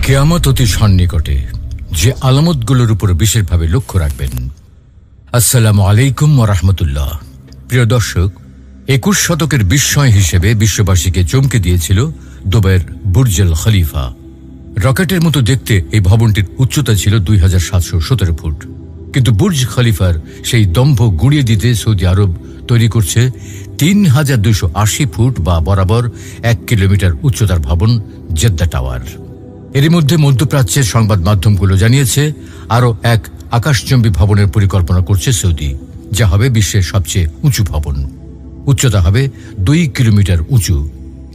কিয়ামত অতি সন্নিকটে, যে আলামতগুলোর উপর বিশেষভাবে লক্ষ্য রাখবেন। আসসালামু আলাইকুম ওয়া রাহমাতুল্লাহ। প্রিয় দর্শক, 21 শতকের বিস্ময় হিসেবে বিশ্ববাসীকে চমকে দিয়েছিল দুবাইয়ের বুর্জ আল খলিফা। রকেটের মতো দেখতে এই ভবনটির উচ্চতা ছিল 2717 ফুট, কিন্তু বুর্জ খলিফার সেই দম্ভ গুঁড়িয়ে দিতে সৌদি আরব তৈরি করছে 3280 ফুট বা বরাবর 1 কিলোমিটার উচ্চতার ভবন জেদ্দা টাওয়ার। এর মধ্যে মধ্যপ্রাচ্যের সংবাদ মাধ্যমগুলো জানিয়েছে আরও এক আকাশচুম্বী ভবনের পরিকল্পনা করছে সৌদি, যা হবে বিশ্বের সবচেয়ে উঁচু ভবন। উচ্চতা হবে 2 কিলোমিটার উঁচু।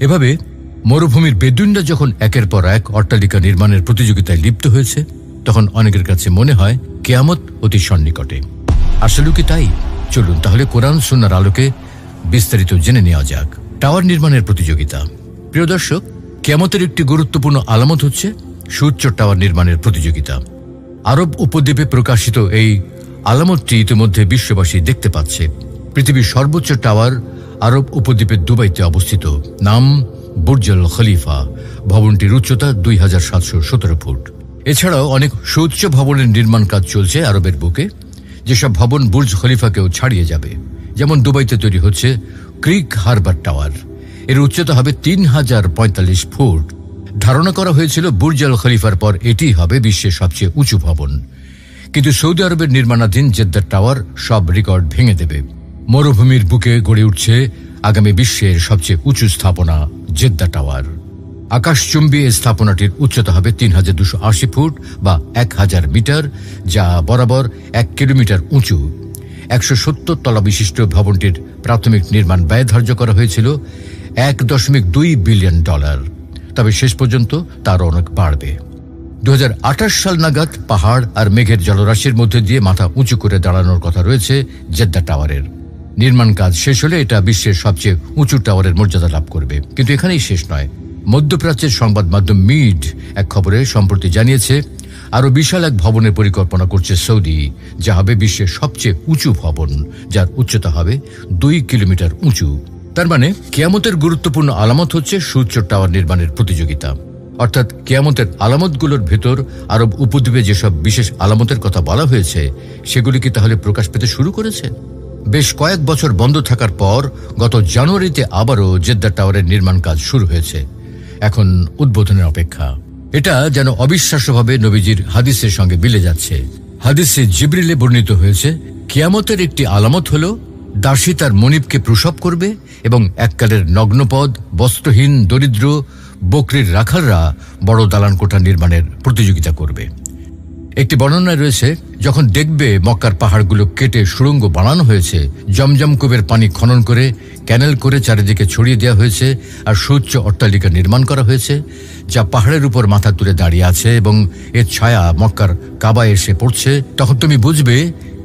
এভাবে মরুভূমির বেদুইনরা যখন একের পর এক অট্টালিকা নির্মাণের প্রতিযোগিতায় লিপ্ত হয়েছে, তখন অনেকের কাছে মনে হয় কিয়ামত অতি সন্নিকটে। আসলে কি তাই? চলুন তাহলে কোরআন সুন্নাহর আলোকে বিস্তারিত জেনে নেওয়া যাক। টাওয়ার নির্মাণের প্রতিযোগিতা। প্রিয় দর্শক, কিয়ামতের একটি গুরুত্বপূর্ণ আলামত হচ্ছে সুউচ্চ টাওয়ার নির্মাণের প্রতিযোগিতা। আরব উপদ্বীপে প্রকাশিত এই আলামতটি ইতিমধ্যে বিশ্ববাসী দেখতে পাচ্ছে। পৃথিবীর সর্বোচ্চ টাওয়ার আরব উপদ্বীপের দুবাইতে অবস্থিত, নাম বুর্জ আল খলিফা। ভবনটির উচ্চতা 2717 ফুট। এছাড়াও অনেক সুউচ্চ ভবনের নির্মাণ কাজ চলছে আরবের বুকে, যেসব ভবন বুর্জ খলিফাকেও ছাড়িয়ে যাবে। যেমন দুবাইতে তৈরি হচ্ছে ক্রিক হারবার টাওয়ার। এর উচ্চতা হবে 3045 ফুট। ধারণা করা হয়েছিল বুর্জ আল খলিফার পর এটি হবে বিশ্বের সবচেয়ে উঁচু ভবন, কিন্তু সৌদি আরবের নির্মাণাধীন জেদ্দা টাওয়ার সব রেকর্ড ভেঙে দেবে। মরুভূমির বুকে গড়ে উঠছে আগামী বিশ্বের সবচেয়ে উঁচু স্থাপনা জেদ্দা টাওয়ার। আকাশচুম্বী এই স্থাপনাটির উচ্চতা হবে 3280 ফুট বা 1000 মিটার, যা বরাবর 1 কিলোমিটার উঁচু। 170 তলা বিশিষ্ট ভবনটির প্রাথমিক নির্মাণ ব্যয় ধার্য করা হয়েছিল $1.2 বিলিয়ন। তবে শেষ পর্যন্ত তার অনেক বাড়বে। 2028 সাল নাগাদ পাহাড় আর মেঘের জলরাশির মধ্যে দিয়ে মাথা উঁচু করে দাঁড়ানোর কথা রয়েছে জেদ্দা টাওয়ারের। নির্মাণ কাজ শেষ হলে এটা বিশ্বের সবচেয়ে উঁচু টাওয়ারের মর্যাদা লাভ করবে। কিন্তু এখানেই শেষ নয়। মধ্যপ্রাচ্যের সংবাদ মাধ্যম মিড এক খবরে সম্প্রতি জানিয়েছে আরও বিশাল এক ভবনের পরিকল্পনা করছে সৌদি, যা হবে বিশ্বের সবচেয়ে উঁচু ভবন, যার উচ্চতা হবে 2 কিলোমিটার উঁচু। তার মানে কিয়ামতের গুরুত্বপূর্ণ আলামত হচ্ছে সুউচ্চ টাওয়ার নির্মাণের প্রতিযোগিতা। অর্থাৎ কিয়ামতের আলামতগুলোর ভেতর আরব উপদ্বীপে যেসব বিশেষ আলামতের কথা বলা হয়েছে, সেগুলি কি তাহলে প্রকাশ পেতে শুরু করেছে? বেশ কয়েক বছর বন্ধ থাকার পর গত জানুয়ারিতে আবারও জেদ্দা টাওয়ারের নির্মাণ কাজ শুরু হয়েছে। এখন উদ্বোধনের অপেক্ষা। এটা যেন অবিশ্বাস্যভাবে নবীজির হাদিসের সঙ্গে মিলে যাচ্ছে। হাদিসে জিবরিলে বর্ণিত হয়েছে, কিয়ামতের একটি আলামত হলো দাসী তার মনিবকে প্রসব করবে এবং এককালের নগ্নপদ, বস্ত্রহীন, দরিদ্র বকরির রাখালরা বড় দালান কোঠা নির্মাণের প্রতিযোগিতা করবে। একটি বর্ণনায় রয়েছে, যখন দেখবে মক্কার পাহাড়গুলো কেটে সুড়ঙ্গ বানানো হয়েছে, জমজম কূপের পানি খনন করে ক্যানেল করে চারিদিকে ছড়িয়ে দেওয়া হয়েছে, আর সুউচ্চ অট্টালিকা নির্মাণ করা হয়েছে, যা পাহাড়ের উপর মাথা তুলে দাঁড়িয়ে আছে এবং এর ছায়া মক্কার কাবায় এসে পড়ছে, তখন তুমি বুঝবে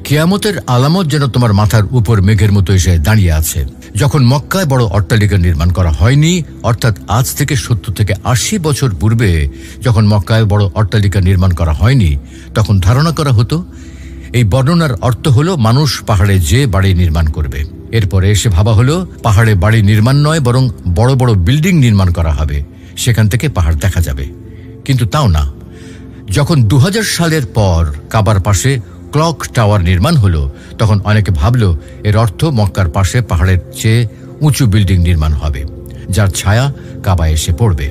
কিয়ামতের আলামত যেন তোমার মাথার উপর মেঘের মতো এসে দাঁড়িয়ে আছে। যখন মক্কায় বড় অট্টালিকা নির্মাণ করা হয়নি, অর্থাৎ আজ থেকে 70 থেকে 80 বছর পূর্বে যখন মক্কায় বড় অট্টালিকা নির্মাণ করা হয়নি, তখন ধারণা করা হতো এই বর্ণনার অর্থ হলো মানুষ পাহাড়ে যে বাড়ি নির্মাণ করবে। এরপরে এসে ভাবা হলো পাহাড়ে বাড়ি নির্মাণ নয়, বরং বড় বড় বিল্ডিং নির্মাণ করা হবে, সেখান থেকে পাহাড় দেখা যাবে। কিন্তু তাও না। যখন 2000 সালের পর কাবার পাশে ক্লক টাওয়ার নির্মাণ হলো, তখন অনেকে ভাবল এর অর্থ মক্কার পাশে পাহাড়ের চেয়ে উঁচু বিল্ডিং নির্মাণ হবে, যার ছায়া কাবায় এসে পড়বে।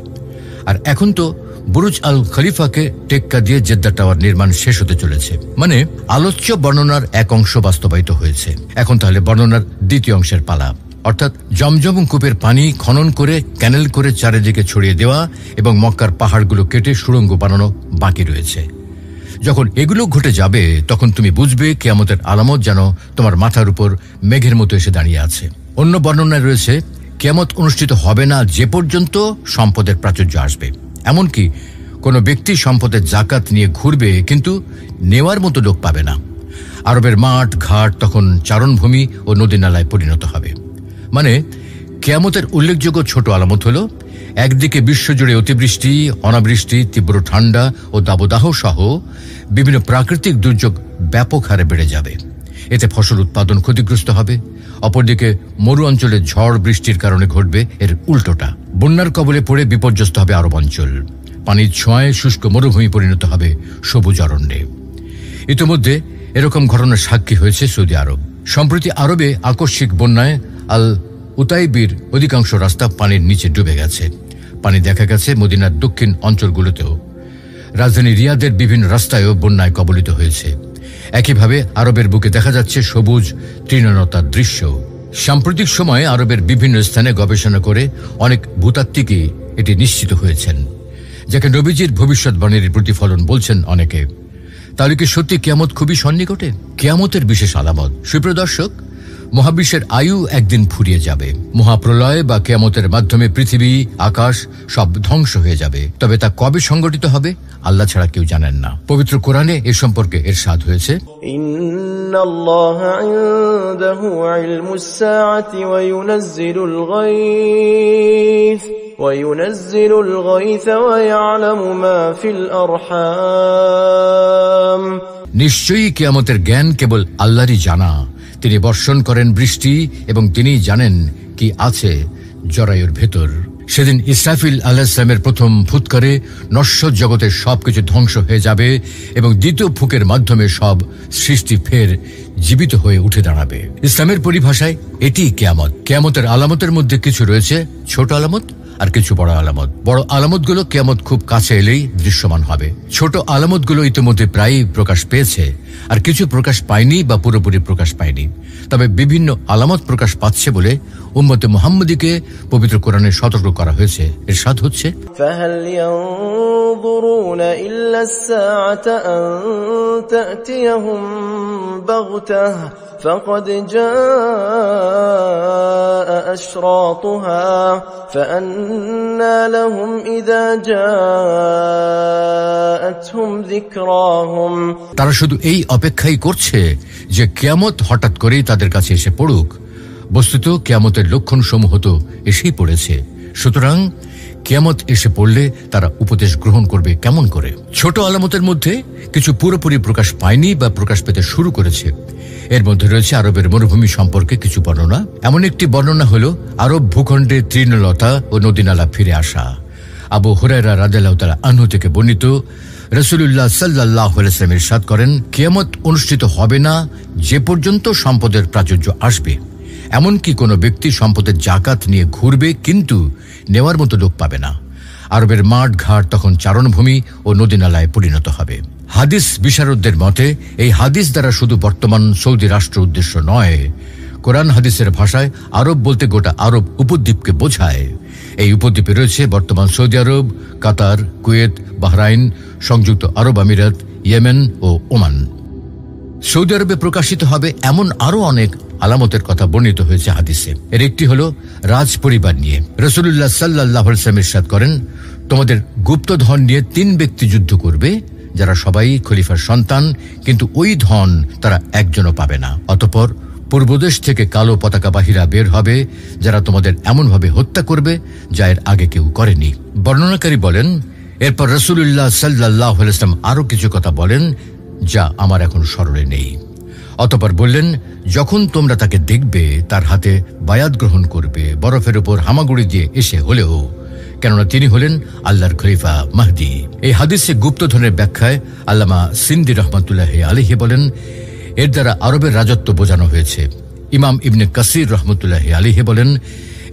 আর এখন তো বুরুজ আল খলিফাকে টেক্কা দিয়ে জেদ্দা টাওয়ার নির্মাণ শেষ হতে চলেছে। মানে আলোচ্য বর্ণনার এক অংশ বাস্তবায়িত হয়েছে। এখন তাহলে বর্ণনার দ্বিতীয় অংশের পালা, অর্থাৎ জমজম কূপের পানি খনন করে ক্যানেল করে চারিদিকে ছড়িয়ে দেওয়া এবং মক্কার পাহাড়গুলো কেটে সুড়ঙ্গ বানানো বাকি রয়েছে। যখন এগুলো ঘটে যাবে, তখন তুমি বুঝবে কিয়ামতের আলামত যেন তোমার মাথার উপর মেঘের মতো এসে দাঁড়িয়ে আছে। অন্য বর্ণনায় রয়েছে, কিয়ামত অনুষ্ঠিত হবে না যে পর্যন্ত সম্পদের প্রাচুর্য আসবে। এমনকি কোনো ব্যক্তি সম্পদের জাকাত নিয়ে ঘুরবে, কিন্তু নেওয়ার মতো লোক পাবে না। আরবের মাঠ ঘাট তখন চারণভূমি ও নদী নালায় পরিণত হবে। মানে কিয়ামতের উল্লেখযোগ্য ছোট আলামত হলো, একদিকে বিশ্বজুড়ে অতিবৃষ্টি, অনাবৃষ্টি, তীব্র ঠান্ডা ও দাবদাহ সহ বিভিন্ন প্রাকৃতিক দুর্যোগ ব্যাপক হারে বেড়ে যাবে। এতে ফসল উৎপাদন ক্ষতিগ্রস্ত হবে। অপরদিকে মরু অঞ্চলে ঝড় বৃষ্টির কারণে ঘটবে এর উল্টোটা। বন্যার কবলে পড়ে বিপর্যস্ত হবে আরব অঞ্চল। পানির ছোঁয়ায় শুষ্ক মরুভূমি পরিণত হবে সবুজ অরণ্যে। ইতিমধ্যে এরকম ঘটনার সাক্ষী হয়েছে সৌদি আরব। সম্প্রতি আরবে আকস্মিক বন্যায় আল উতাইবির অধিকাংশ রাস্তা পানির নিচে ডুবে গেছে। পানি দেখা গেছে মদিনার দক্ষিণ অঞ্চলগুলোতেও। রাজধানী রিয়াদের বিভিন্ন রাস্তায়ও বন্যায় কবলিত হয়েছে। একইভাবে আরবের বুকে দেখা যাচ্ছে সবুজ তৃণলতার দৃশ্য। সাম্প্রতিক সময়ে আরবের বিভিন্ন স্থানে গবেষণা করে অনেক ভূতাত্ত্বিকই এটি নিশ্চিত হয়েছেন, যাকে নবীজির ভবিষ্যৎবাণীর প্রতিফলন বলছেন অনেকে। তাহলে কি সত্যি কিয়ামত খুবই সন্নিকটে? কিয়ামতের বিশেষ আলামত। সুপ্রিয় দর্শক, মহাবিশ্বের আয়ু একদিন ফুরিয়ে যাবে। মহাপ্রলয় বা কিয়ামতের মাধ্যমে পৃথিবী, আকাশ সব ধ্বংস হয়ে যাবে। তবে তা কবে সংঘটিত হবে আল্লাহ ছাড়া কেউ জানেন না। পবিত্র কোরআনে এ সম্পর্কে ইরশাদ হয়েছে, ইন্নাল্লাহা ইনদাহু ইলমুস সাআতি ওয়া ইউনাজ্জিলুল গায়থ وينزل الغيث ويعلم ما في الأرحام। নিশ্চয়ই কিয়ামতের জ্ঞান কেবল আল্লাহরই জানা। তিনি বর্ষণ করেন বৃষ্টি এবং তিনি জানেন কি আছে জরায়ুর ভেতর। সেদিন ইসরাফিল আলাইহিস সালামের প্রথম ফুৎকারে নশ্বর জগতের সবকিছু ধ্বংস হয়ে যাবে এবং দ্বিতীয় ফুকের মাধ্যমে সব সৃষ্টি ফের জীবিত হয়ে উঠে দাঁড়াবে। ইসলামের পরিভাষায় এটি কিয়ামত। কিয়ামতের আলামতের মধ্যে কিছু রয়েছে ছোট আলামত আর কিছু বড় আলামত। বড় আলামতগুলো কিয়ামত খুব কাছে এলেই দৃশ্যমান হবে। ছোট আলামতগুলো ইতিমধ্যে প্রায়ই প্রকাশ পেয়েছে, আর কিছু প্রকাশ পায়নি বা পুরোপুরি প্রকাশ পায়নি। তবে বিভিন্ন আলামত প্রকাশ পাচ্ছে বলে উম্মতে মুহাম্মদীকে পবিত্র কোরআনে সতর্ক করা হয়েছে। ইরশাদ হচ্ছে, ফাহাল ইয়ানজুরুনা ইল্লা আস-সাআতা আন তা'তিয়াহুম বাগতাহ فقد جاء أشراطها فأنى لهم إذا جاءتهم ذكراهم। তারা শুধু এই অপেক্ষাই করছে যে কিয়ামত হঠাৎ করেই তাদের কাছে এসে পড়ুক। বস্তুত কিয়ামতের লক্ষণ সমূহ তো এসেই পড়েছে। সুতরাং কিয়ামত এসে পড়লে তারা উপদেশ গ্রহণ করবে কেমন করে? ছোট আলামতের মধ্যে কিছু পুরোপুরি প্রকাশ পায়নি বা প্রকাশ পেতে শুরু করেছে। এর মধ্যে রয়েছে আরবের মরুভূমি সম্পর্কে কিছু বর্ণনা। এমন একটি বর্ণনা হলো আরব ভূখণ্ডে তৃণলতা ও নদীনালা ফিরে আসা। আবু হুরায়রা রাদিয়াল্লাহু তাআলা আনহু থেকে বর্ণিত, রাসূলুল্লাহ সাল্লাল্লাহু আলাইহি ওয়াসাল্লাম ইরশাদ করেন, কিয়ামত অনুষ্ঠিত হবে না যে পর্যন্ত সম্পদের প্রাচুর্য আসবে। এমনকি কোনো ব্যক্তি সম্পদের জাকাত নিয়ে ঘুরবে কিন্তু নেওয়ার মতো লোক পাবে না। আরবের মাঠ ঘাট তখন চারণভূমি ও নদীনালায় পরিণত হবে। হাদিস বিশারদদের মতে এই হাদিস দ্বারা শুধু বর্তমান সৌদি রাষ্ট্র উদ্দেশ্য নয়, কোরআন হাদিসের ভাষায় আরব বলতে গোটা আরব উপদ্বীপকে বোঝায়। এই উপদ্বীপে রয়েছে বর্তমান সৌদি আরব, কাতার, কুয়েত, বাহরাইন, সংযুক্ত আরব আমিরাত, ইয়েমেন ও ওমান। সৌদি আরবে প্রকাশিত হবে এমন আরো অনেক আলামতের কথা বর্ণিত হয়েছে হাদিসে। এর একটি হলো রাজ পরিবার নিয়ে। রাসূলুল্লাহ সাল্লাল্লাহু আলাইহি ওয়াসাল্লাম ইরশাদ করেন, তোমাদের গুপ্তধন নিয়ে 3 ব্যক্তি যুদ্ধ করবে, যারা সবাই খলিফার সন্তান, কিন্তু ওই ধন তারা একজনও পাবে না। অতঃপর পূর্বদেশ থেকে কালো পতাকাবাহীরা বের হবে, যারা তোমাদের এমনভাবে হত্যা করবে যা এর আগে কেউ করেনি। বর্ণনাকারী বলেন, এরপর রাসূলুল্লাহ সাল্লাল্লাহু আলাইহি ওয়াসাল্লাম আরো কিছু কথা বলেন যা আমার এখন স্মরণে নেই। অতঃপর বললেন, যখন তোমরা তাকে দেখবে তার হাতে বায়াত গ্রহণ করবে, বরফের উপর হামাগুড়ি দিয়ে এসে হলেও, কেননা তিনি হলেন আল্লাহর খলিফা মাহদি। এই হাদিসে গুপ্তধনের ব্যাখ্যায় আল্লামা সিন্দি রহমাতুল্লাহি আলাইহি বলেন, এর দ্বারা আরবের রাজত্ব বোঝানো হয়েছে। ইমাম ইবনে কাসির রহমতুল্লাহি আলাইহি বলেন,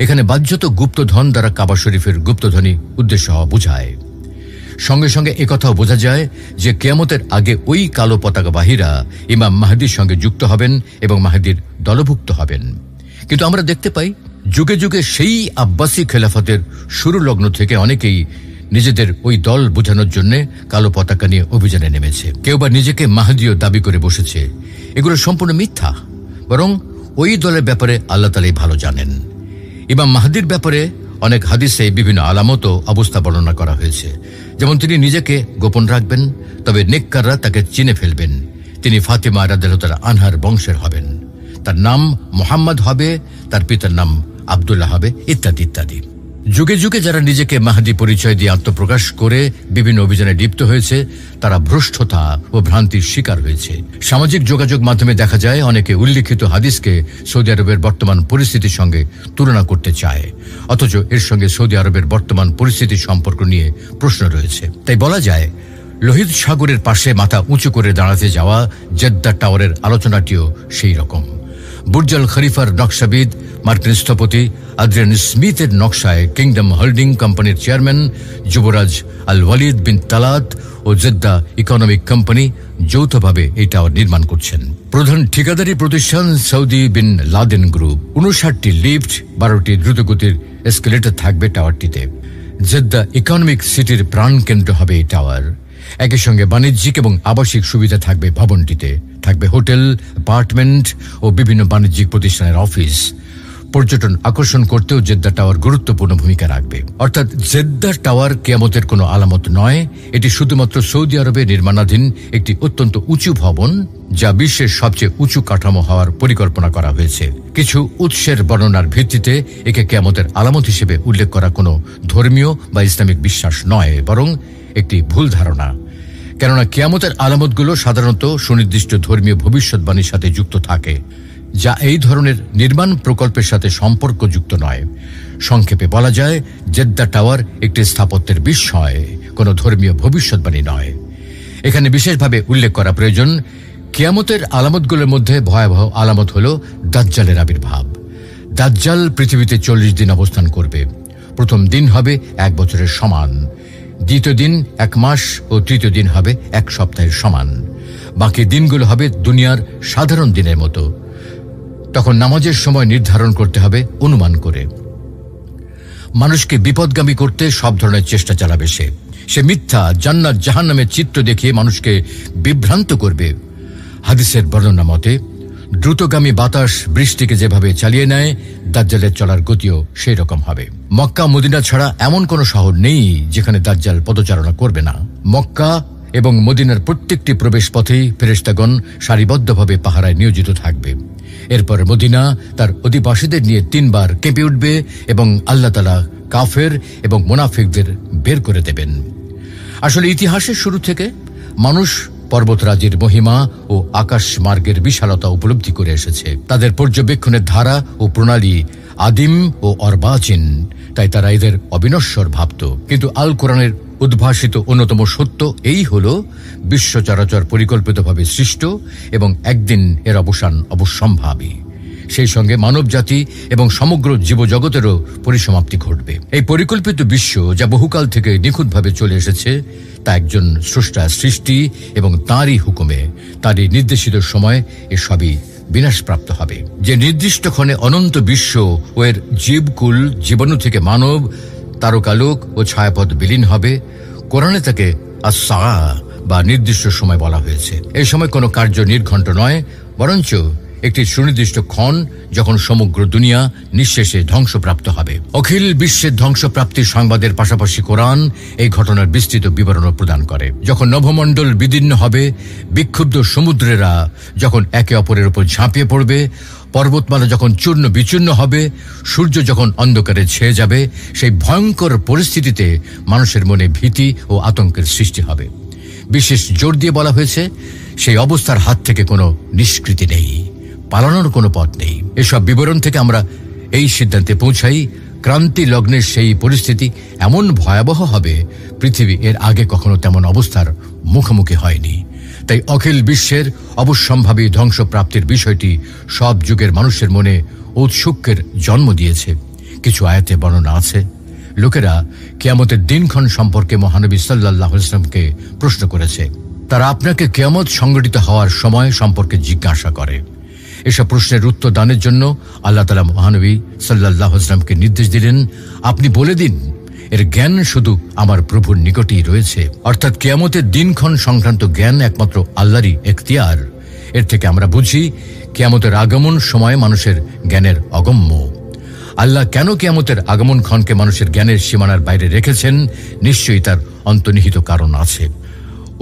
এখানে বাহ্যত গুপ্তধন দ্বারা কাবা শরীফের গুপ্তধনই উদ্দেশ্য হওয়া বোঝায়। সঙ্গে সঙ্গে একথাও বোঝা যায় যে কিয়ামতের আগে ওই কালো পতাকাবাহীরা ইমাম মাহদির সঙ্গে যুক্ত হবেন এবং মাহদির দলভুক্ত হবেন। কিন্তু আমরা দেখতে পাই যুগে যুগে সেই আব্বাসী খেলাফতের শুরু লগ্ন থেকে অনেকেই নিজেদের ওই দল বোঝানোর জন্য কালো পতাকা নিয়ে অভিযানে নেমেছে। কেউ বা নিজেকে মাহদিও দাবি করে বসেছে। এগুলো সম্পূর্ণ মিথ্যা। বরং ওই দলের ব্যাপারে আল্লাহ তাআলাই ভালো জানেন। ইমাম মাহদির ব্যাপারে অনেক হাদিসে বিভিন্ন আলামত ও অবস্থা বর্ণনা করা হয়েছে। যেমন তিনি নিজেকে গোপন রাখবেন, তবে নেককাররা তাকে চিনে ফেলবেন। তিনি ফাতিমা রাদিয়াল্লাহু তাআলা আনহার বংশের হবেন। তার নাম মুহাম্মদ হবে, তার পিতার নাম আব্দুল্লাহ হবে, ইত্যাদি ইত্যাদি। যুগে যুগে যারা নিজেকে মাহদী পরিচয় দিয়ে আত্মপ্রকাশ করে বিভিন্ন অভিযানে লিপ্ত হয়েছে, তারা ভ্রষ্টতা ও ভ্রান্তির শিকার হয়েছে। সামাজিক যোগাযোগ মাধ্যমে দেখা যায় অনেকে উল্লিখিত হাদিসকে সৌদি আরবের বর্তমান পরিস্থিতির সঙ্গে তুলনা করতে চায়, অথচ এর সঙ্গে সৌদি আরবের বর্তমান পরিস্থিতির সম্পর্ক নিয়ে প্রশ্ন রয়েছে। তাই বলা যায়, লোহিত সাগরের পাশে মাথা উঁচু করে দাঁড়াতে যাওয়া জেদ্দা টাওয়ারের আলোচনাটিও সেই রকম। বুর্জ আল খলিফার নকশাবিদ মার্কিন স্থপতি আদ্রিয়ান স্মিথের নকশায় কিংডম হোল্ডিং কোম্পানির চেয়ারম্যান যুবরাজ আল ওয়ালিদ বিন তালাত ও জেদ্দা ইকোনমিক কোম্পানি যৌথভাবে এই টাওয়ার নির্মাণ করছেন। প্রধান ঠিকাদারি প্রতিষ্ঠান সৌদি বিন লাদেন গ্রুপ। 59টি লিফট, 12টি দ্রুতগতির এসকেলেটর থাকবে টাওয়ারটিতে। জেদ্দা ইকোনমিক সিটির প্রাণকেন্দ্র হবে এই টাওয়ার। একই সঙ্গে বাণিজ্যিক এবং আবাসিক সুবিধা থাকবে ভবনটিতে। থাকবে হোটেল, অ্যাপার্টমেন্ট ও বিভিন্ন বাণিজ্যিক প্রতিষ্ঠানের অফিস। পর্যটন আকর্ষণ করতেও জেদ্দা টাওয়ার গুরুত্বপূর্ণ ভূমিকা রাখবে। অর্থাৎ জেদ্দা টাওয়ার কিয়ামতের কোনো আলামত নয়, এটি শুধুমাত্র সৌদি আরবে নির্মাণাধীন একটি অত্যন্ত উঁচু ভবন, যা বিশ্বের সবচেয়ে উঁচু কাঠামো হওয়ার পরিকল্পনা করা হয়েছে। কিছু উৎসের বর্ণনার ভিত্তিতে একে কিয়ামতের আলামত হিসেবে উল্লেখ করা কোনো ধর্মীয় বা ইসলামিক বিশ্বাস নয়, বরং একটি ভুল ধারণা। কেননা কিয়ামতের আলামতগুলো সাধারণত সুনির্দিষ্ট ধর্মীয় ভবিষ্যৎবাণীর সাথে যুক্ত থাকে, যা এই ধরনের নির্মাণ প্রকল্পের সাথে সম্পর্কযুক্ত নয়। সংক্ষেপে বলা যায়, জেদ্দা টাওয়ার একটি স্থাপত্যের বিস্ময়, কোনো ধর্মীয় ভবিষ্যৎবাণী নয়। এখানে বিশেষভাবে উল্লেখ করা প্রয়োজন, কিয়ামতের আলামতগুলোর মধ্যে ভয়াবহ আলামত হল দাজ্জালের আবির্ভাব। দাজ্জাল পৃথিবীতে 40 দিন অবস্থান করবে। প্রথম দিন হবে 1 বছরের সমান, দ্বিতীয় দিন 1 মাস ও তৃতীয় দিন হবে 1 সপ্তাহের সমান। বাকি দিনগুলো হবে দুনিয়ার সাধারণ দিনের মতো। তখন নামাজের সময় নির্ধারণ করতে হবে অনুমান করে। মানুষকে বিপদগামী করতে সব ধরনের চেষ্টা চালাবে সে মিথ্যা, জান্নাত জাহান্নামের চিত্র দেখিয়ে মানুষকে বিভ্রান্ত করবে। হাদিসের বর্ণনা মতে দ্রুতগামী বাতাস বৃষ্টিকে যেভাবে চালিয়ে নেয়, দাজ্জালের চলার গতিও সেই রকম হবে। মক্কা মদিনা ছাড়া এমন কোনো শহর নেই যেখানে দাজ্জাল পদচারণা করবে না। মক্কা এবং মদিনার প্রত্যেকটি প্রবেশ পথেই ফেরেশতাগণ সারিবদ্ধভাবে পাহারায় নিয়োজিত থাকবে। এরপর মদিনা তার অধিবাসীদের নিয়ে 3 বার কেঁপে উঠবে এবং আল্লাহ তাআলা কাফের এবং মুনাফিকদের বের করে দেবেন। আসলে ইতিহাসের শুরু থেকে মানুষ পর্বতরাজির মহিমা ও আকাশ মার্গের বিশালতা উপলব্ধি করে এসেছে। তাদের পর্যবেক্ষণের ধারা ও প্রণালী আদিম ও অর্বাচীন, তাই তারা এদের অবিনশ্বর ভাবত। কিন্তু আল কোরআনের উদ্ভাসিত অন্যতম সত্য এই হল, বিশ্ব চরাচর পরিকল্পিতভাবে সৃষ্ট এবং একদিন এর অবসান অবশ্যম্ভাবী। সেই সঙ্গে মানব জাতি এবং সমগ্র জীবজগতেরও পরিসমাপ্তি ঘটবে। এই পরিকল্পিত বিশ্ব, যা বহুকাল থেকে নিখুঁতভাবে চলে এসেছে, তা একজন স্রষ্টার সৃষ্টি এবং তাঁরই হুকুমে, তাঁরই নির্দেশিত সময় এসবই বিনাশপ্রাপ্ত হবে। যে নির্দিষ্ট ক্ষণে অনন্ত বিশ্ব ও এর জীবকুল, জীবাণু থেকে মানব, তারকালোক ও ছায়াপথ বিলীন হবে, কোরআনে তাকে আস-সা বা নির্দিষ্ট সময় বলা হয়েছে। এই সময় কোনো কার্য নির্ঘণ্ট নয়, বরঞ্চ একটি সুনির্দিষ্ট ক্ষণ, যখন সমগ্র দুনিয়া নিঃশেষে ধ্বংসপ্রাপ্ত হবে। অখিল বিশ্বের ধ্বংসপ্রাপ্তির সংবাদের পাশাপাশি কোরআন এই ঘটনার বিস্তৃত বিবরণ প্রদান করে। যখন নভমণ্ডল বিদীর্ণ হবে, বিক্ষুব্ধ সমুদ্রেরা যখন একে অপরের উপর ঝাঁপিয়ে পড়বে, পর্বতমালা যখন চূর্ণ বিচূর্ণ হবে, সূর্য যখন অন্ধকারে ছেয়ে যাবে, সেই ভয়ঙ্কর পরিস্থিতিতে মানুষের মনে ভীতি ও আতঙ্কের সৃষ্টি হবে। বিশেষ জোর দিয়ে বলা হয়েছে, সেই অবস্থার হাত থেকে কোনো নিষ্কৃতি নেই, পালানোর কোনো পথ নেই। এসব বিবরণ থেকে আমরা এই সিদ্ধান্তে পৌঁছাই, ক্রান্তি লগ্নের সেই পরিস্থিতি এমন ভয়াবহ হবে, পৃথিবী এর আগে কখনো তেমন অবস্থার মুখোমুখি হয়নি। তাই অখিল বিশ্বের অবশ্যম্ভাবী ধ্বংসপ্রাপ্তির বিষয়টি সব যুগের মানুষের মনে ঔৎসুক্যের জন্ম দিয়েছে। কিছু আয়াতে বর্ণনা আছে, লোকেরা কিয়ামতের দিনক্ষণ সম্পর্কে মহানবী সাল্লাল্লাহু আলাইহি ওয়াসাল্লামকে প্রশ্ন করেছে। তারা আপনাকে কিয়ামত সংঘটিত হওয়ার সময় সম্পর্কে জিজ্ঞাসা করে। এসব প্রশ্নের উত্তর দানের জন্য আল্লাহ তাআলা মহানবী সাল্লাল্লাহু আলাইহি ওয়াসাল্লামকে নির্দেশ দিলেন, আপনি বলে দিন, এর জ্ঞান শুধু আমার প্রভুর নিকটেই রয়েছে। অর্থাৎ কিয়ামতের দিনক্ষণ সংক্রান্ত জ্ঞান একমাত্র আল্লাহরই এখতিয়ার। এর থেকে আমরা বুঝি, কিয়ামতের আগমন সময় মানুষের জ্ঞানের অগম্য। আল্লাহ কেন কিয়ামতের আগমন ক্ষণকে মানুষের জ্ঞানের সীমানার বাইরে রেখেছেন, নিশ্চয়ই তার অন্তর্নিহিত কারণ আছে।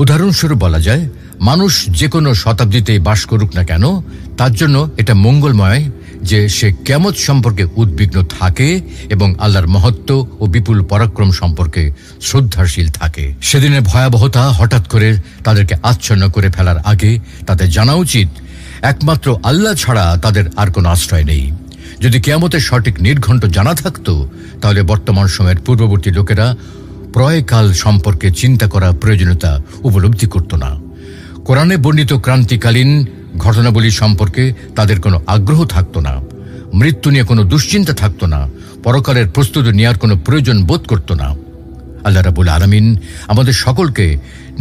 উদাহরণস্বরূপ বলা যায়, মানুষ যে কোনো শতাব্দীতে বাস করুক না কেন, তার জন্য এটা মঙ্গলময় যে সে কিয়ামত সম্পর্কে উদ্বিগ্ন থাকে এবং আল্লাহর মহত্ব ও বিপুল পরাক্রম সম্পর্কে শ্রদ্ধাশীল থাকে। সেদিনের ভয়াবহতা হঠাৎ করে তাদেরকে আচ্ছন্ন করে ফেলার আগে তাদের জানা উচিত একমাত্র আল্লাহ ছাড়া তাদের আর কোনো আশ্রয় নেই। যদি কিয়ামতের সঠিক নির্ঘণ্ট জানা থাকত, তাহলে বর্তমান সময়ের পূর্ববর্তী লোকেরা প্রয়কাল সম্পর্কে চিন্তা করার প্রয়োজনীয়তা উপলব্ধি করত না। কোরআনে বর্ণিত ক্রান্তিকালীন ঘটনাবলী সম্পর্কে তাদের কোনো আগ্রহ থাকত না। মৃত্যু নিয়ে কোনো দুশ্চিন্তা থাকত না। পরকালের প্রস্তুতি নেওয়ার কোনো প্রয়োজন বোধ করত না। আল্লাহ রাব্বুল আলামিন আমাদের সকলকে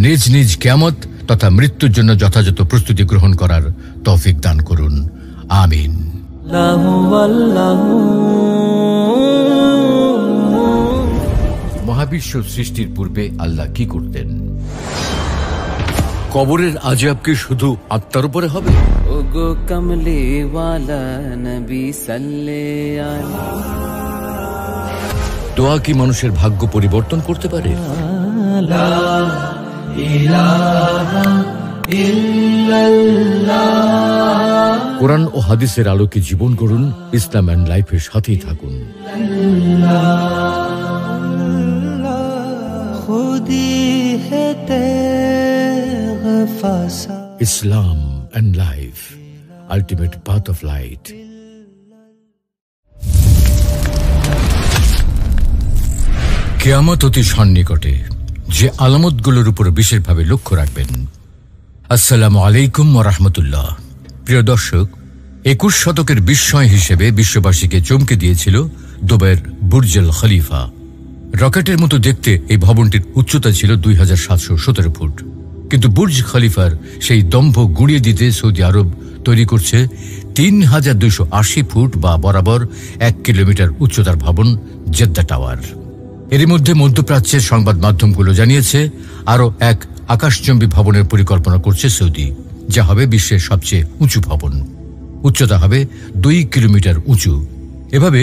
নিজ নিজ কিয়ামত তথা মৃত্যুর জন্য যথাযথ প্রস্তুতি গ্রহণ করার তৌফিক দান করুন। আমিন। মহাবিশ্ব সৃষ্টির পূর্বে আল্লাহ কি করতেন? কবরের আযাব কি শুধু আত্মার উপরে হবে? ওগো কমলে ওয়ালা নবী সাল্লাল্লাহু আলাইহি। দোয়া কি মানুষের ভাগ্য পরিবর্তন করতে পারে? লা ইলাহা ইল্লাল্লাহ। কোরআন ও হাদিসের আলোকে জীবন গড়ুন। ইসলাম এন্ড লাইফের সাথেই থাকুন। Islam and life, ultimate path of light. কিয়ামত অতি সন্নিকটে, যে আলামতগুলোর উপর বিশেষভাবে লক্ষ্য রাখবেন। আসসালামু আলাইকুম ওয়া রাহমাতুল্লাহ। প্রিয় দর্শক, 21 শতকের বিস্ময় হিসেবে বিশ্ববাসীকে চমকে দিয়েছিল দুবাইয়ের বুর্জ আল খলিফা। রকেটের মতো দেখতে এই ভবনটির উচ্চতা ছিল 2717 ফুট। কিন্তু বুর্জ খলিফার সেই দম্ভ গুঁড়িয়ে দিতে সৌদি আরব তৈরি করছে 3280 ফুট বা বরাবর 1 কিলোমিটার উচ্চতার ভবন জেদ্দা টাওয়ার। এরই মধ্যে মধ্যপ্রাচ্যের সংবাদ মাধ্যমগুলো জানিয়েছে আরও এক আকাশচুম্বী ভবনের পরিকল্পনা করছে সৌদি, যা হবে বিশ্বের সবচেয়ে উঁচু ভবন। উচ্চতা হবে 2 কিলোমিটার উঁচু। এভাবে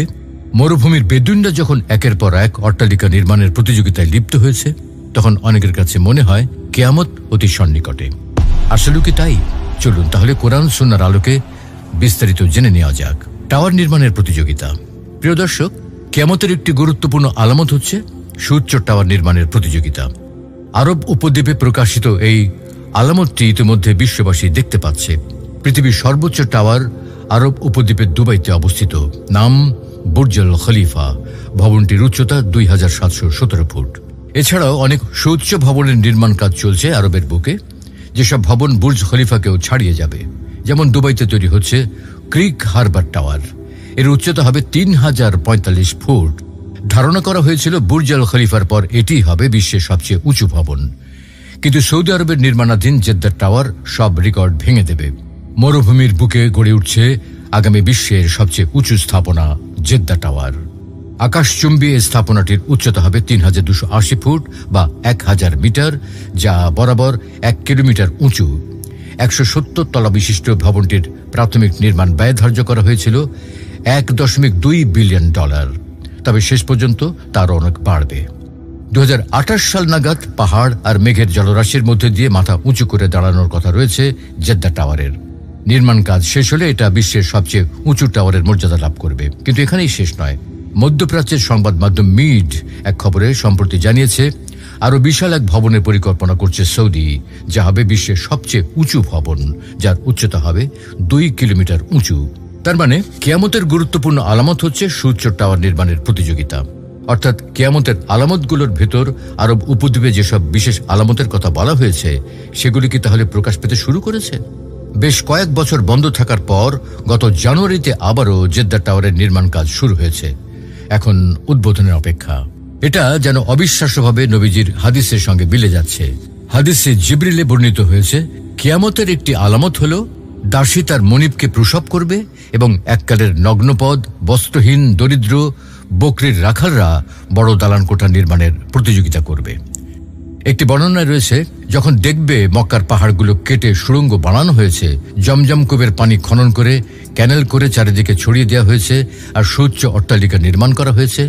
মরুভূমির বেদুইনরা যখন একের পর এক অট্টালিকা নির্মাণের প্রতিযোগিতায় লিপ্ত হয়েছে, তখন অনেকের কাছে মনে হয় কিয়ামত অতি সন্নিকটে। আসলে কি তাই? চলুন তাহলে কোরআন সুন্নাহর আলোকে বিস্তারিত জেনে নেওয়া যাক। টাওয়ার নির্মাণের প্রতিযোগিতা। প্রিয় দর্শক, কিয়ামতের একটি গুরুত্বপূর্ণ আলামত হচ্ছে সুউচ্চ টাওয়ার নির্মাণের প্রতিযোগিতা। আরব উপদ্বীপে প্রকাশিত এই আলামতটি ইতিমধ্যে বিশ্ববাসী দেখতে পাচ্ছে। পৃথিবীর সর্বোচ্চ টাওয়ার আরব উপদ্বীপের দুবাইতে অবস্থিত, নাম বুর্জ আল খলিফা। ভবনটির উচ্চতা 2717 ফুট। এছাড়াও অনেক সুউচ্চ ভবনের নির্মাণ কাজ চলছে আরবের বুকে, যেসব ভবন বুর্জ খলিফাকেও ছাড়িয়ে যাবে। যেমন দুবাইতে তৈরি হচ্ছে ক্রিক হারবার টাওয়ার। এর উচ্চতা হবে 3045 ফুট। ধারণা করা হয়েছিল বুর্জ আল খলিফার পর এটি হবে বিশ্বের সবচেয়ে উঁচু ভবন। কিন্তু সৌদি আরবের নির্মাণাধীন জেদ্দা টাওয়ার সব রেকর্ড ভেঙে দেবে। মরুভূমির বুকে গড়ে উঠছে আগামী বিশ্বের সবচেয়ে উঁচু স্থাপনা জেদ্দা টাওয়ার। আকাশচুম্বী এই স্থাপনাটির উচ্চতা হবে 3280 ফুট বা 1000 মিটার, যা বরাবর 1 কিলোমিটার উঁচু। 170 তলা বিশিষ্ট ভবনটির প্রাথমিক নির্মাণ ব্যয় ধার্য করা হয়েছিল $1.2 বিলিয়ন। তবে শেষ পর্যন্ত তার অনেক বাড়বে। 2028 সাল নাগাদ পাহাড় আর মেঘের জলরাশির মধ্যে দিয়ে মাথা উঁচু করে দাঁড়ানোর কথা রয়েছে জেদ্দা টাওয়ারের। নির্মাণ কাজ শেষ হলে এটা বিশ্বের সবচেয়ে উঁচু টাওয়ারের মর্যাদা লাভ করবে। কিন্তু এখানেই শেষ নয়। মধ্যপ্রাচ্যের সংবাদ মাধ্যম মিড এক খবরে সম্প্রতি জানিয়েছে আরও বিশাল এক ভবনের পরিকল্পনা করছে সৌদি, যা হবে বিশ্বের সবচেয়ে উঁচু ভবন, যার উচ্চতা হবে 2 কিলোমিটার উঁচু। তার মানে কিয়ামতের গুরুত্বপূর্ণ আলামত হচ্ছে সুউচ্চ টাওয়ার নির্মাণের প্রতিযোগিতা। অর্থাৎ কিয়ামতের আলামতগুলোর ভেতর আরব উপদ্বীপে যেসব বিশেষ আলামতের কথা বলা হয়েছে, সেগুলি কি তাহলে প্রকাশ পেতে শুরু করেছে? বেশ কয়েক বছর বন্ধ থাকার পর গত জানুয়ারিতে আবারও জেদ্দা টাওয়ারের নির্মাণ কাজ শুরু হয়েছে। এখন উদ্বোধনের অপেক্ষা। এটা যেন অবিশ্বাস্যভাবে নবীজির হাদিসের সঙ্গে মিলে যাচ্ছে। হাদিসে জিবরিলে বর্ণিত হয়েছে, কিয়ামতের একটি আলামত হল দাসী তার মনিবকে প্রসব করবে এবং এককালের নগ্নপদ, বস্ত্রহীন, দরিদ্র, বকরির রাখালরা বড় দালান কোঠা নির্মাণের প্রতিযোগিতা করবে। একটি বর্ণনায় রয়েছে, যখন দেখবে মক্কার পাহাড়গুলো কেটে সুড়ঙ্গ বানানো হয়েছে, জমজম কূপের পানি খনন করে ক্যানেল করে চারিদিকে ছড়িয়ে দেওয়া হয়েছে, আর সুউচ্চ অট্টালিকা নির্মাণ করা হয়েছে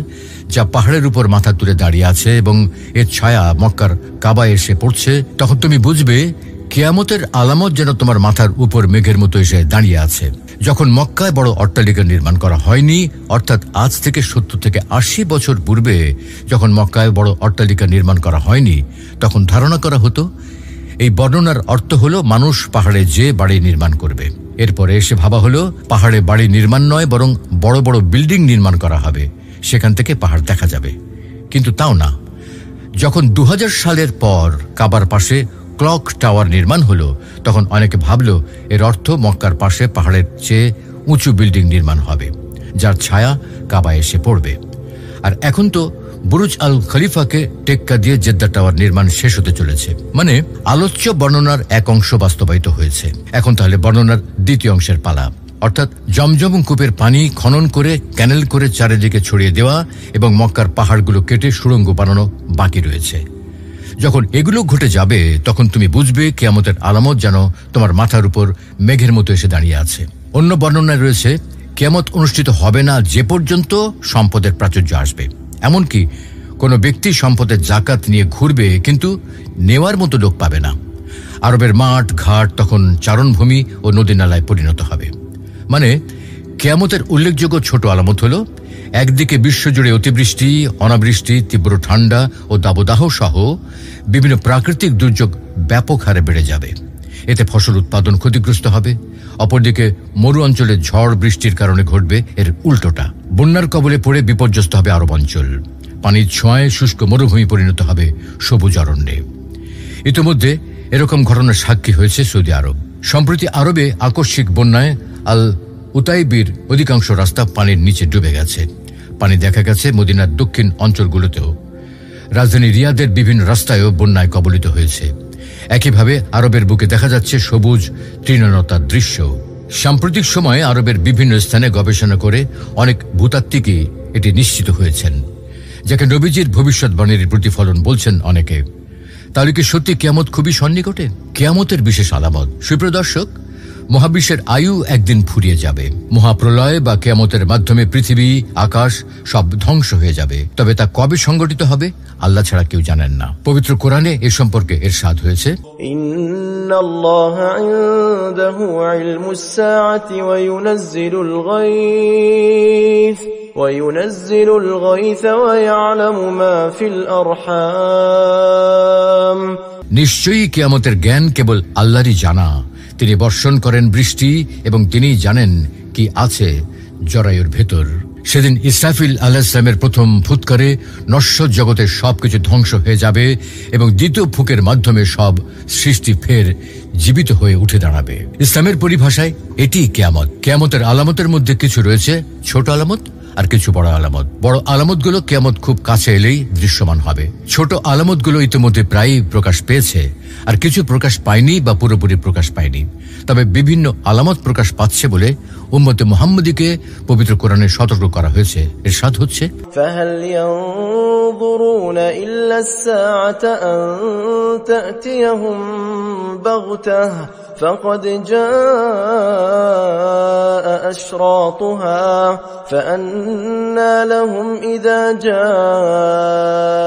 যা পাহাড়ের উপর মাথা তুলে দাঁড়িয়ে আছে এবং এর ছায়া মক্কার কাবায় এসে পড়ছে, তখন তুমি বুঝবে কিয়ামতের আলামত যেন তোমার মাথার উপর মেঘের মতো এসে দাঁড়িয়ে আছে। যখন মক্কায় বড় অট্টালিকা নির্মাণ করা হয়নি, অর্থাৎ আজ থেকে 70 থেকে 80 বছর পূর্বে যখন মক্কায় বড় অট্টালিকা নির্মাণ করা হয়নি, তখন ধারণা করা হতো এই বর্ণনার অর্থ হলো মানুষ পাহাড়ে যে বাড়ি নির্মাণ করবে। এরপরে এসে ভাবা হলো পাহাড়ে বাড়ি নির্মাণ নয়, বরং বড় বড় বিল্ডিং নির্মাণ করা হবে, সেখান থেকে পাহাড় দেখা যাবে। কিন্তু তাও না। যখন 2000 সালের পর কাবার পাশে ক্লক টাওয়ার নির্মাণ হলো, তখন অনেকে ভাবল এর অর্থ মক্কার পাশে পাহাড়ের চেয়ে উঁচু বিল্ডিং নির্মাণ হবে, যার ছায়া কাবায় এসে পড়বে। আর এখন তো বুরুজ আল খলিফাকে টেক্কা দিয়ে জেদ্দা টাওয়ার নির্মাণ শেষ হতে চলেছে। মানে আলোচ্য বর্ণনার এক অংশ বাস্তবায়িত হয়েছে। এখন তাহলে বর্ণনার দ্বিতীয় অংশের পালা, অর্থাৎ জমজম কূপের পানি খনন করে ক্যানেল করে চারিদিকে ছড়িয়ে দেওয়া এবং মক্কার পাহাড়গুলো কেটে সুড়ঙ্গ বানানো বাকি রয়েছে। যখন এগুলো ঘটে যাবে, তখন তুমি বুঝবে কিয়ামতের আলামত যেন তোমার মাথার উপর মেঘের মতো এসে দাঁড়িয়ে আছে। অন্য বর্ণনায় রয়েছে কিয়ামত অনুষ্ঠিত হবে না যে পর্যন্ত সম্পদের প্রাচুর্য আসবে। এমনকি কোনো ব্যক্তি সম্পদের জাকাত নিয়ে ঘুরবে, কিন্তু নেওয়ার মতো লোক পাবে না। আরবের মাঠ ঘাট তখন চারণভূমি ও নদী নালায় পরিণত হবে। মানে কিয়ামতের উল্লেখযোগ্য ছোট আলামত হলো, একদিকে বিশ্বজুড়ে অতিবৃষ্টি, অনাবৃষ্টি, তীব্র ঠান্ডা ও দাবদাহ সহ বিভিন্ন প্রাকৃতিক দুর্যোগ ব্যাপক হারে বেড়ে যাবে। এতে ফসল উৎপাদন ক্ষতিগ্রস্ত হবে। অপরদিকে মরু অঞ্চলে ঝড় বৃষ্টির কারণে ঘটবে এর উল্টোটা। বন্যার কবলে পড়ে বিপর্যস্ত হবে আরব অঞ্চল। পানির ছোঁয়ায় শুষ্ক মরুভূমি পরিণত হবে সবুজ অরণ্যে। ইতিমধ্যে এরকম ঘটনার সাক্ষী হয়েছে সৌদি আরব। সম্প্রতি আরবে আকস্মিক বন্যায় আল উতাইবির অধিকাংশ রাস্তা পানির নিচে ডুবে গেছে। পানি দেখা গেছে মদিনার দক্ষিণ অঞ্চলগুলোতেও। রাজধানী রিয়াদের বিভিন্ন রাস্তায়ও বন্যায় কবলিত হয়েছে। একইভাবে আরবের বুকে দেখা যাচ্ছে সবুজ তৃণলতার দৃশ্য। সাম্প্রতিক সময়ে আরবের বিভিন্ন স্থানে গবেষণা করে অনেক ভূতাত্ত্বিকই এটি নিশ্চিত হয়েছেন, যাকে নবীজির ভবিষ্যৎবাণীর প্রতিফলন বলছেন অনেকে। তাহলে কি সত্যি কিয়ামত খুবই সন্নিকটে? কিয়ামতের বিশেষ আলামত। সুপ্রিয় দর্শক, মহাবিশ্বের আয়ু একদিন ফুরিয়ে যাবে। মহাপ্রলয় বা কিয়ামতের মাধ্যমে পৃথিবী আকাশ সব ধ্বংস হয়ে যাবে। তবে তা কবে সংঘটিত হবে আল্লাহ ছাড়া কেউ জানেন না। পবিত্র কোরআনে এ সম্পর্কে ইরশাদ হয়েছে, ইন্নাল্লাহা ইনদাহু ইলমুস সাআতি ওয়া ইউনাজ্জিলুল গায়থ ওয়া ইয়ালামু মা ফিল আরহাম। নিশ্চয়ই কিয়ামতের জ্ঞান কেবল আল্লাহরই জানা। তিনি বর্ষণ করেন বৃষ্টি এবং তিনিই জানেন কি আছে জরায়ুর ভেতর। সেদিন ইসরাফিল আলাইহিস সালামের প্রথম ফুৎকারে নশ্বর জগতের সবকিছু ধ্বংস হয়ে যাবে এবং দ্বিতীয় ফুকের মাধ্যমে সব সৃষ্টি ফের জীবিত হয়ে উঠে দাঁড়াবে। ইসলামের পরিভাষায় এটি কিয়ামত। কিয়ামতের আলামতের মধ্যে কিছু রয়েছে ছোট আলামত আর কিছু বড় আলামত। বড় আলামতগুলো কিয়ামত খুব কাছে এলেই দৃশ্যমান হবে। ছোট আলামতগুলো ইতিমধ্যে প্রায়ই প্রকাশ পেয়েছে, আর কিছু প্রকাশ পায়নি বা পুরোপুরি প্রকাশ পায়নি। তবে বিভিন্ন আলামত প্রকাশ পাচ্ছে বলে উম্মতে মুহাম্মদীকে পবিত্র কোরআনে সতর্ক করা হয়েছে। ইরশাদ হচ্ছে, ফাহাল ইয়ানজুরুনা ইল্লা আস-সাআতা আন তা'তিয়াহুম বাগতাহ ফাকাদ জাআ আশরাতুহা ফাআন্না লাহুম ইযা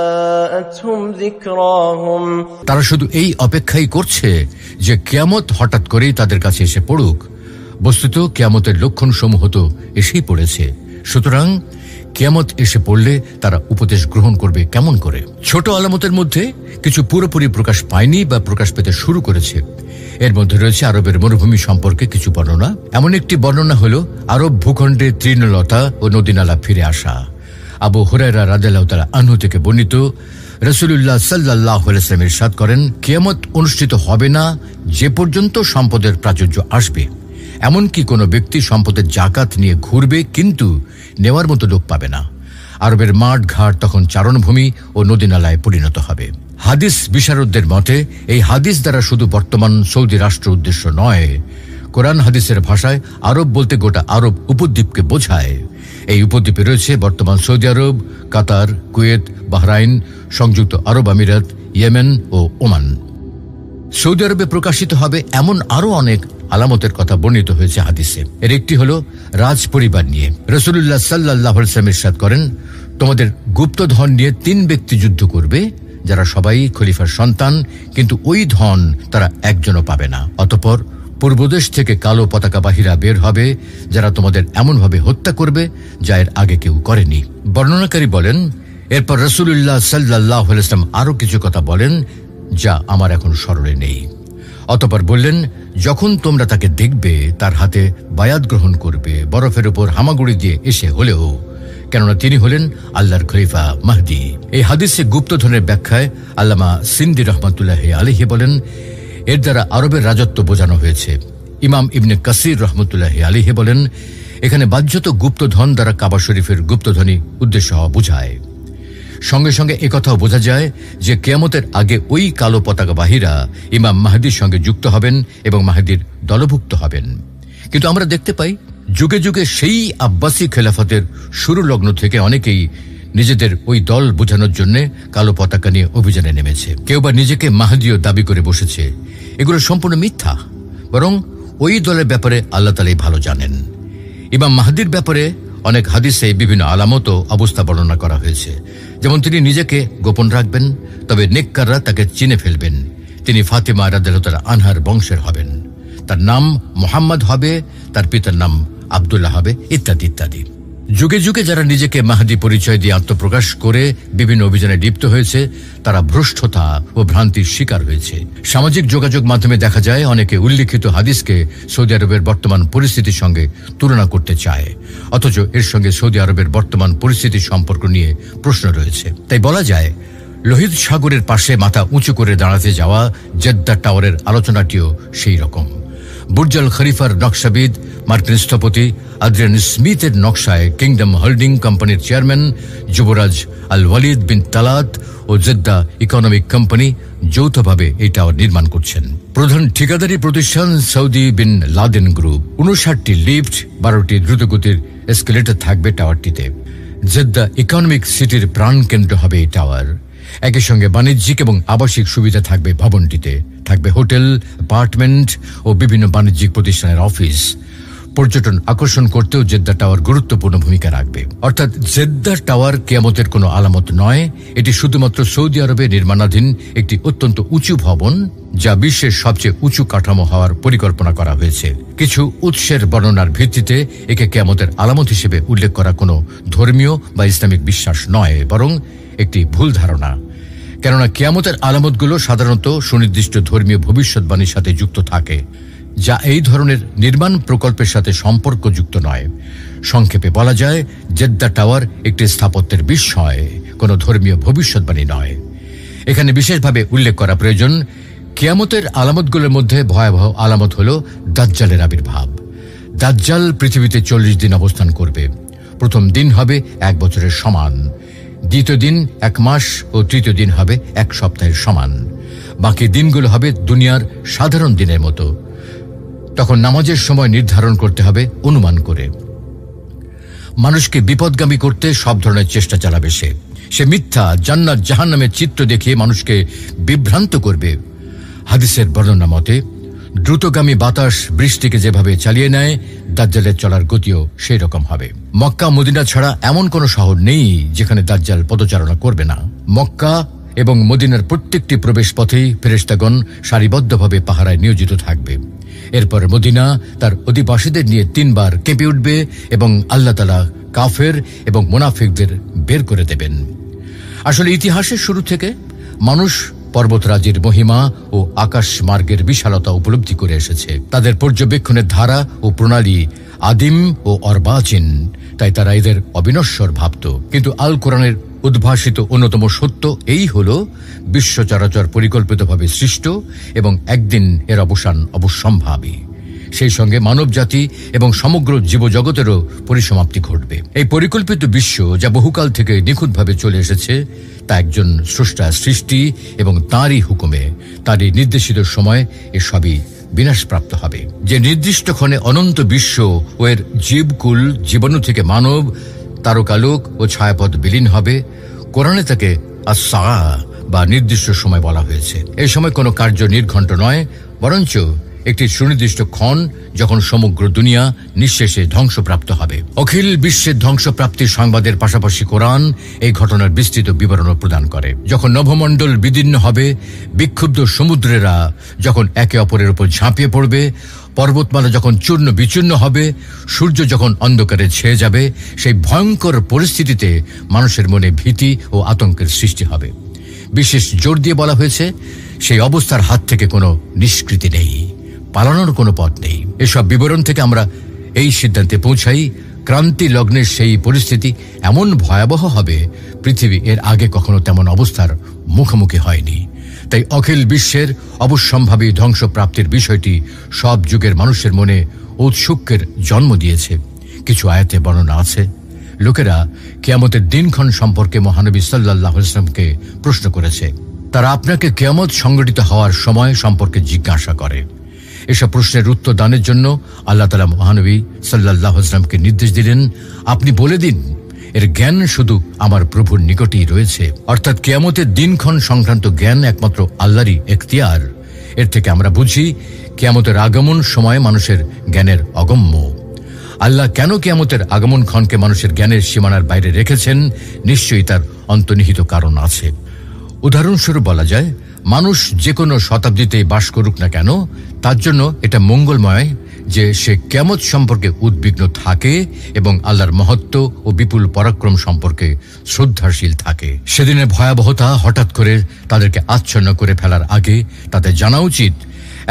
জাআতহুম যিকরাহুম। তারা শুধু এই অপেক্ষাই করছে যে কিয়ামত হঠাৎ করেই তাদের কাছে এসে পড়ুক। বস্তুত কিয়ামতের লক্ষণ সমূহ তো এসেই পড়েছে। সুতরাং কিয়ামত এসে পড়লে তারা উপদেশ গ্রহণ করবে কেমন করে? ছোট আলামতের মধ্যে কিছু পুরোপুরি প্রকাশ পায়নি বা প্রকাশ পেতে শুরু করেছে। এর মধ্যে রয়েছে আরবের মরুভূমি সম্পর্কে কিছু বর্ণনা। এমন একটি বর্ণনা হলো আরব ভূখণ্ডে তৃণলতা ও নদীনালা ফিরে আসা। আবু হুরায়রা রাদিয়াল্লাহু তাআলা আনহু থেকে বর্ণিত, রাসূলুল্লাহ সাল্লাল্লাহু আলাইহি ওয়াসাল্লাম ইরশাদ করেন, কিয়ামত অনুষ্ঠিত হবে না যে পর্যন্ত সম্পদের প্রাচুর্য আসবে। এমনকি কোনো ব্যক্তি সম্পদের জাকাত নিয়ে ঘুরবে, কিন্তু নেওয়ার মতো লোক পাবে না। আরবের মাঠ ঘাট তখন চারণভূমি ও নদীনালায় পরিণত হবে। হাদিস বিশারদদের মতে এই হাদিস দ্বারা শুধু বর্তমান সৌদি রাষ্ট্র উদ্দেশ্য নয়, কোরআন হাদিসের ভাষায় আরব বলতে গোটা আরব উপদ্বীপকে বোঝায়। এই উপদ্বীপে রয়েছে বর্তমান সৌদি আরব, কাতার, কুয়েত, বাহরাইন, সংযুক্ত আরব আমিরাত, ইয়েমেন ও ওমান। সৌদি আরবে প্রকাশিত হবে এমন আরো অনেক আলামতের কথা বর্ণিত হয়েছে হাদিসে। এর একটি হলো রাজ পরিবার নিয়ে। রাসূলুল্লাহ সাল্লাল্লাহু আলাইহি ওয়াসাল্লাম ইরশাদ করেন, তোমাদের গুপ্ত ধন নিয়ে 3 ব্যক্তি যুদ্ধ করবে, যারা সবাই খলিফার সন্তান, কিন্তু ওই ধন তারা একজনও পাবে না। অতঃপর পূর্বদেশ থেকে কালো পতাকাবাহীরা বের হবে, যারা তোমাদের এমনভাবে হত্যা করবে যা এর আগে কেউ করেনি। বর্ণনাকারী বলেন, এরপর রাসূলুল্লাহ সাল্লাল্লাহু আলাইহি ওয়াসাল্লাম আরো কিছু কথা বলেন যা আমার এখন স্মরণে নেই। অতঃপর বললেন, যখন তোমরা তাকে দেখবে তার হাতে বায়াত গ্রহণ করবে, বরফের উপর হামাগুড়ি দিয়ে এসে হলেও, কেননা তিনি হলেন আল্লাহর খলিফা মাহদী। এই হাদিসে গুপ্তধনের ব্যাখ্যায় আল্লামা সিন্দি রহমাতুল্লাহি আলাইহি বলেন, এর দ্বারা আরবের রাজত্ব বোঝানো হয়েছে। ইমাম ইবনে কাসির রহমতুল্লাহি আলাইহি বলেন, এখানে বাহ্যত গুপ্তধন দ্বারা কাবা শরীফের গুপ্তধনই উদ্দেশ্য হওয়া বোঝায়। সঙ্গে সঙ্গে একথাও বোঝা যায় যে কিয়ামতের আগে ওই কালো পতাকাবাহীরা ইমাম মাহদীর সঙ্গে যুক্ত হবেন এবং মাহদীর দলভুক্ত হবেন। কিন্তু আমরা দেখতে পাই যুগে যুগে সেই আব্বাসী খেলাফতের শুরু লগ্ন থেকে অনেকেই নিজেদের ওই দল বোঝানোর জন্য কালো পতাকা নিয়ে অভিযানে নেমেছে। কেউ বা নিজেকে মাহদীও দাবি করে বসেছে। এগুলো সম্পূর্ণ মিথ্যা, বরং ওই দলের ব্যাপারে আল্লাহ তাআলাই ভালো জানেন। ইমাম মাহদীর ব্যাপারে অনেক হাদিসে বিভিন্ন আলামত ও অবস্থা বর্ণনা করা হয়েছে। যেমন তিনি নিজেকে গোপন রাখবেন, তবে নেককাররা তাকে চিনে ফেলবেন। তিনি ফাতিমা রাদিয়াল্লাহু তাআলা আনহার বংশের হবেন। তার নাম মুহাম্মদ হবে, তার পিতার নাম আব্দুল্লাহ হবে, ইত্যাদি ইত্যাদি। যুগে যুগে যারা নিজেকে মাহদী পরিচয় দিয়ে আত্মপ্রকাশ করে বিভিন্ন অভিযানে লিপ্ত হয়েছে, তারা ভ্রষ্টতা ও ভ্রান্তির শিকার হয়েছে। সামাজিক যোগাযোগ মাধ্যমে দেখা যায় অনেকে উল্লিখিত হাদিসকে সৌদি আরবের বর্তমান পরিস্থিতির সঙ্গে তুলনা করতে চায়, অথচ এর সঙ্গে সৌদি আরবের বর্তমান পরিস্থিতির সম্পর্ক নিয়ে প্রশ্ন রয়েছে। তাই বলা যায়, লোহিত সাগরের পাশে মাথা উঁচু করে দাঁড়াতে যাওয়া জেদ্দা টাওয়ারের আলোচনাটিও সেই রকম। বুর্জ আল খলিফার নকশাবিদ মার্কিন স্থপতি আদ্রিয়ান স্মিথের নকশায় কিংডম হোল্ডিং কোম্পানির চেয়ারম্যান যুবরাজ আল ওয়ালিদ বিন তালাত ও জেদ্দা ইকোনমিক কোম্পানি যৌথভাবে এই টাওয়ার নির্মাণ করছেন। প্রধান ঠিকাদারি প্রতিষ্ঠান সৌদি বিন লাদেন গ্রুপ। 59টি লিফট, 12টি দ্রুতগতির এসকেলেটর থাকবে টাওয়ারটিতে। জেদ্দা ইকোনমিক সিটির প্রাণকেন্দ্র হবে এই টাওয়ার। একই সঙ্গে বাণিজ্যিক এবং আবাসিক সুবিধা থাকবে ভবনটিতে। থাকবে হোটেল, অ্যাপার্টমেন্ট ও বিভিন্ন বাণিজ্যিক প্রতিষ্ঠানের অফিস। পর্যটন আকর্ষণ করতেও জেদ্দা টাওয়ার গুরুত্বপূর্ণ ভূমিকা রাখবে। অর্থাৎ জেদ্দা টাওয়ার কিয়ামতের কোনো আলামত নয়, এটি শুধুমাত্র সৌদি আরবে নির্মাণাধীন একটি অত্যন্ত উঁচু ভবন, যা বিশ্বের সবচেয়ে উঁচু কাঠামো হওয়ার পরিকল্পনা করা হয়েছে। কিছু উৎসের বর্ণনার ভিত্তিতে একে কিয়ামতের আলামত হিসেবে উল্লেখ করা কোনো ধর্মীয় বা ইসলামিক বিশ্বাস নয়, বরং একটি ভুল ধারণা। কেননা কিয়ামতের আলামতগুলো সাধারণত সুনির্দিষ্ট ধর্মীয় ভবিষ্যৎবাণীর সাথে যুক্ত থাকে, যা এই ধরনের নির্মাণ প্রকল্পের সাথে সম্পর্কযুক্ত নয়। সংক্ষেপে বলা যায়, জেদ্দা টাওয়ার একটি স্থাপত্যের বিস্ময়, কোনো ধর্মীয় ভবিষ্যৎবাণী নয়। এখানে বিশেষভাবে উল্লেখ করা প্রয়োজন, কিয়ামতের আলামতগুলোর মধ্যে ভয়াবহ আলামত হল দাজ্জালের আবির্ভাব। দাজ্জাল পৃথিবীতে 40 দিন অবস্থান করবে। প্রথম দিন হবে 1 বছরের সমান, দ্বিতীয় দিন 1 মাস ও তৃতীয় দিন হবে 1 সপ্তাহের সমান। বাকি দিনগুলো হবে দুনিয়ার সাধারণ দিনের মতো। তখন নামাজের সময় নির্ধারণ করতে হবে অনুমান করে। মানুষকে বিপদগামী করতে সব ধরনের চেষ্টা চালাবে সে মিথ্যা, জান্নাত জাহান্নামের চিত্র দেখিয়ে মানুষকে বিভ্রান্ত করবে। হাদিসের বর্ণনা মতে দ্রুতগামী বাতাস বৃষ্টিকে যেভাবে চালিয়ে নেয়, দাজ্জালের চলার গতিও সেই রকম হবে। মক্কা মদিনা ছাড়া এমন কোনো শহর নেই যেখানে দাজ্জাল পদচারণা করবে না। মক্কা এবং মদিনার প্রত্যেকটি প্রবেশ পথেই ফেরেশতাগণ সারিবদ্ধভাবে পাহারায় নিয়োজিত থাকবে। এরপর মদিনা তার অধিবাসীদের নিয়ে 3 বার কেঁপে উঠবে এবং আল্লাহ তাআলা কাফের এবং মুনাফিকদের বের করে দেবেন। আসলে ইতিহাসের শুরু থেকে মানুষ পর্বতরাজির মহিমা ও আকাশ মার্গের বিশালতা উপলব্ধি করে এসেছে। তাদের পর্যবেক্ষণের ধারা ও প্রণালী আদিম ও অর্বাচীন, তাই তারা এদের অবিনশ্বর ভাবত। কিন্তু আল কোরআনের উদ্ভাসিত অন্যতম সত্য এই হল, বিশ্ব চরাচর পরিকল্পিতভাবে সৃষ্ট এবং একদিন এর অবসান অবশ্যম্ভাবী। সেই সঙ্গে মানব জাতি এবং সমগ্র জীবজগতেরও পরিসমাপ্তি ঘটবে। এই পরিকল্পিত বিশ্ব, যা বহুকাল থেকে নিখুঁতভাবে চলে এসেছে, তা একজন স্রষ্টার সৃষ্টি এবং তাঁরই হুকুমে, তাঁরই নির্দেশিত সময় এসবই বিনাশপ্রাপ্ত হবে। যে নির্দিষ্ট ক্ষণে অনন্ত বিশ্ব ও এর জীবকুল, জীবাণু থেকে মানব, তারকালোক ও ছায়াপথ বিলীন হবে, কোরআনে তাকে আস-সাআ বা নির্দিষ্ট সময় বলা হয়েছে। এই সময় কোনো কার্য নির্ঘণ্ট নয়, বরঞ্চ একটি সুনির্দিষ্ট ক্ষণ যখন সমগ্র দুনিয়া নিঃশেষে ধ্বংসপ্রাপ্ত হবে। অখিল বিশ্বের ধ্বংসপ্রাপ্তির সংবাদের পাশাপাশি কোরআন এই ঘটনার বিস্তৃত বিবরণও প্রদান করে। যখন নভমণ্ডল বিদীর্ণ হবে, বিক্ষুব্ধ সমুদ্রেরা যখন একে অপরের উপর ঝাঁপিয়ে পড়বে, পর্বতমালা যখন চূর্ণ বিচূর্ণ হবে, সূর্য যখন অন্ধকারে ছেয়ে যাবে, সেই ভয়ঙ্কর পরিস্থিতিতে মানুষের মনে ভীতি ও আতঙ্কের সৃষ্টি হবে। বিশেষ জোর দিয়ে বলা হয়েছে, সেই অবস্থার হাত থেকে কোনো নিষ্কৃতি নেই, পালানোর কোনো পথ নেই। এসব বিবরণ থেকে আমরা এই সিদ্ধান্তে পৌঁছাই, ক্রান্তি লগ্নের সেই পরিস্থিতি এমন ভয়াবহ হবে, পৃথিবী এর আগে কখনো তেমন অবস্থার মুখোমুখি হয়নি। তাই অখিল বিশ্বের অবশ্যম্ভাবী ধ্বংসপ্রাপ্তির বিষয়টি সব যুগের মানুষের মনে ঔৎসুক্যের জন্ম দিয়েছে। কিছু আয়াতে বর্ণনা আছে, লোকেরা কিয়ামতের দিনক্ষণ সম্পর্কে মহানবী সাল্লাল্লাহু আলাইহি ওয়াসাল্লামকে প্রশ্ন করেছে। তারা আপনাকে কিয়ামত সংঘটিত হওয়ার সময় সম্পর্কে জিজ্ঞাসা করে। এসব প্রশ্নের উত্তর দানের জন্য আল্লাহ তাআলা মহানবী সাল্লাল্লাহু আলাইহি ওয়াসাল্লামকে নির্দেশ দিলেন, আপনি বলে দিন, এর জ্ঞান শুধু আমার প্রভুর নিকটেই রয়েছে। অর্থাৎ কিয়ামতের দিনক্ষণ সংক্রান্ত জ্ঞান একমাত্র আল্লাহরই এখতিয়ার। এর থেকে আমরা বুঝি কিয়ামতের আগমন সময় মানুষের জ্ঞানের অগম্য। আল্লাহ কেন কিয়ামতের আগমন ক্ষণকে মানুষের জ্ঞানের সীমানার বাইরে রেখেছেন, নিশ্চয়ই তার অন্তর্নিহিত কারণ আছে। উদাহরণস্বরূপ বলা যায়, মানুষ যে কোনো শতাব্দীতেই বাস করুক না কেন, তার জন্য এটা মঙ্গলময় যে সে কিয়ামত সম্পর্কে উদ্বিগ্ন থাকে এবং আল্লাহর মহত্ব ও বিপুল পরাক্রম সম্পর্কে শ্রদ্ধাশীল থাকে। সেদিনের ভয়াবহতা হঠাৎ করে তাদেরকে আচ্ছন্ন করে ফেলার আগে তাদের জানা উচিত,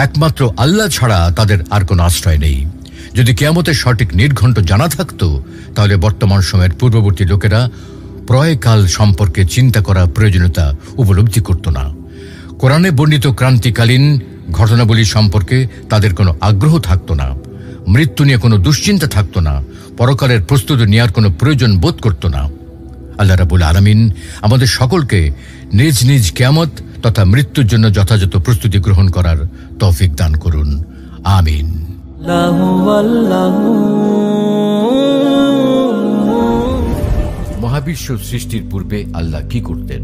একমাত্র আল্লাহ ছাড়া তাদের আর কোনো আশ্রয় নেই। যদি কিয়ামতের সঠিক নির্ঘণ্ট জানা থাকত, তাহলে বর্তমান সময়ের পূর্ববর্তী লোকেরা প্রয়াকাল সম্পর্কে চিন্তা করার প্রয়োজনীয়তা উপলব্ধি করত না। কোরআনে বর্ণিত ক্রান্তিকালীন ঘটনাবলী সম্পর্কে তাদের কোনো আগ্রহ থাকত না, মৃত্যু নিয়ে কোনো দুশ্চিন্তা থাকত না, পরকালের প্রস্তুতি নেওয়ার কোনো প্রয়োজন বোধ করত না। আল্লাহ রাব্বুল আলামিন আমাদের সকলকে নিজ নিজ কিয়ামত তথা মৃত্যুর জন্য যথাযথ প্রস্তুতি গ্রহণ করার তৌফিক দান করুন। আমিন। মহাবিশ্ব সৃষ্টির পূর্বে আল্লাহ কি করতেন?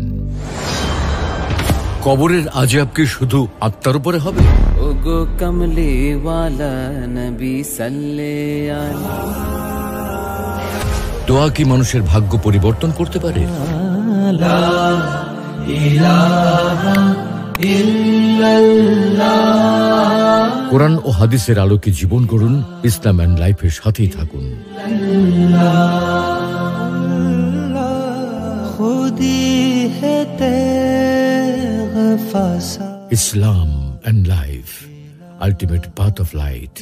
কবরের আযাব কি শুধু আত্মার উপরে হবে? ওগো কমলে ওয়ালা নবী সাল্লে আলা। দোয়া কি মানুষের ভাগ্য পরিবর্তন করতে পারে? লা ইলাহা ইল্লাল্লাহ। কোরআন ও হাদিসের আলোকে জীবন গড়ুন, ইসলাম এন্ড লাইফের সাথেই থাকুন। Islam and life, ultimate path of light.